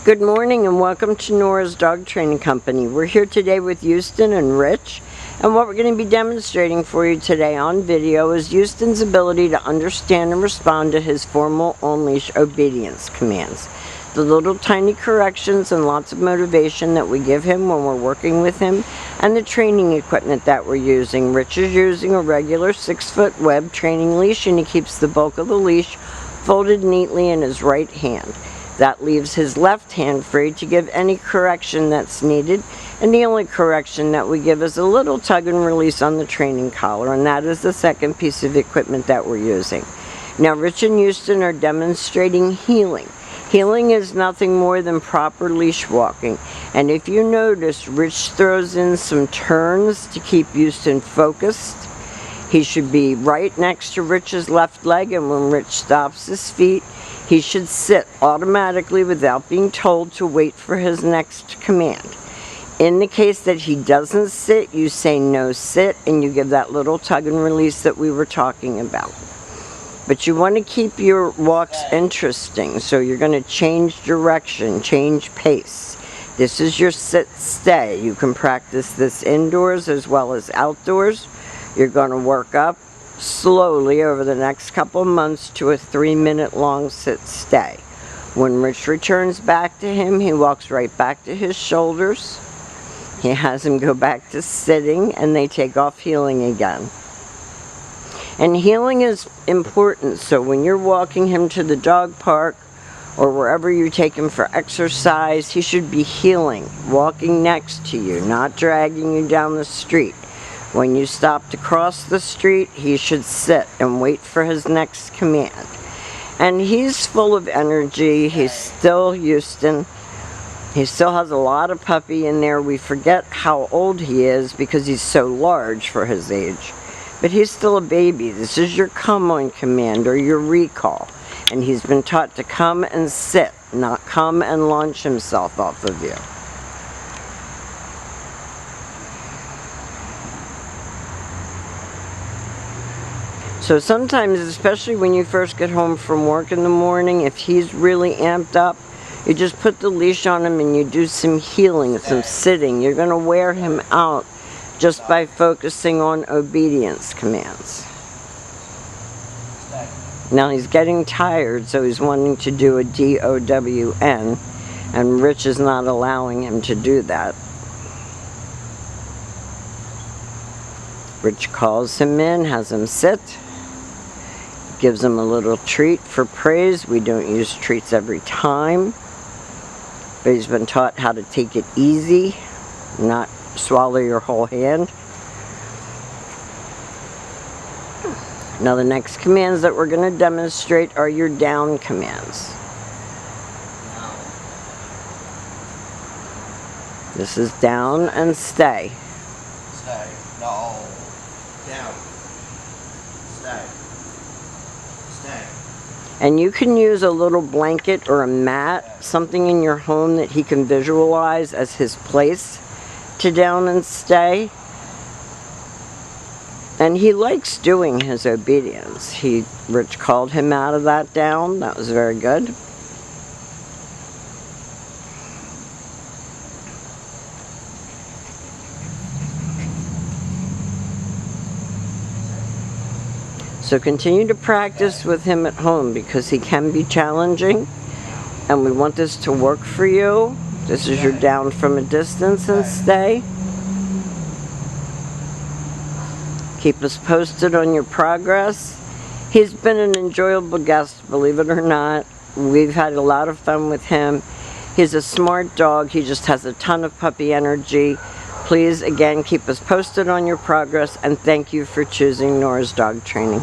Good morning and welcome to Nora's Dog Training Company. We're here today with Houston and Rich, and what we're going to be demonstrating for you today on video is Houston's ability to understand and respond to his formal on-leash obedience commands. The little tiny corrections and lots of motivation that we give him when we're working with him, and the training equipment that we're using. Rich is using a regular 6-foot web training leash, and he keeps the bulk of the leash folded neatly in his right hand. That leaves his left hand free to give any correction that's needed, and the only correction that we give is a little tug and release on the training collar, and that is the second piece of equipment that we're using. Now, Rich and Houston are demonstrating heeling. Heeling is nothing more than proper leash walking, and if you notice, Rich throws in some turns to keep Houston focused. He should be right next to Rich's left leg, and when Rich stops his feet, he should sit automatically without being told to wait for his next command. In the case that he doesn't sit, you say no sit, and you give that little tug and release that we were talking about. But you want to keep your walks interesting, so you're going to change direction, change pace. This is your sit stay. You can practice this indoors as well as outdoors. You're going to work up slowly over the next couple of months to a 3-minute long sit stay. When Rich returns back to him, he walks right back to his shoulders. He has him go back to sitting, and they take off heeling again. And heeling is important, so when you're walking him to the dog park or wherever you take him for exercise, he should be heeling, walking next to you, not dragging you down the street. When you stop to cross the street, he should sit and wait for his next command. And he's full of energy. He's still Houston. He still has a lot of puppy in there. We forget how old he is because he's so large for his age. But he's still a baby. This is your come on command or your recall. And he's been taught to come and sit, not come and launch himself off of you. So sometimes, especially when you first get home from work in the morning, if he's really amped up, you just put the leash on him and you do some heeling, some sitting. You're going to wear him out just by focusing on obedience commands. Now he's getting tired, so he's wanting to do a DOWN, and Rich is not allowing him to do that. Rich calls him in, has him sit. Gives him a little treat for praise. We don't use treats every time, but he's been taught how to take it easy, not swallow your whole hand. Now the next commands that we're going to demonstrate are your down commands. This is down and stay. Stay. No. Down. Stay. And you can use a little blanket or a mat, something in your home that he can visualize as his place to down and stay. And he likes doing his obedience. Rich called him out of that down. That was very good. So continue to practice with him at home because he can be challenging, and we want this to work for you. This is your down from a distance and stay. Keep us posted on your progress. He's been an enjoyable guest, believe it or not. We've had a lot of fun with him. He's a smart dog. He just has a ton of puppy energy. Please, again, keep us posted on your progress, and thank you for choosing Nora's Dog Training.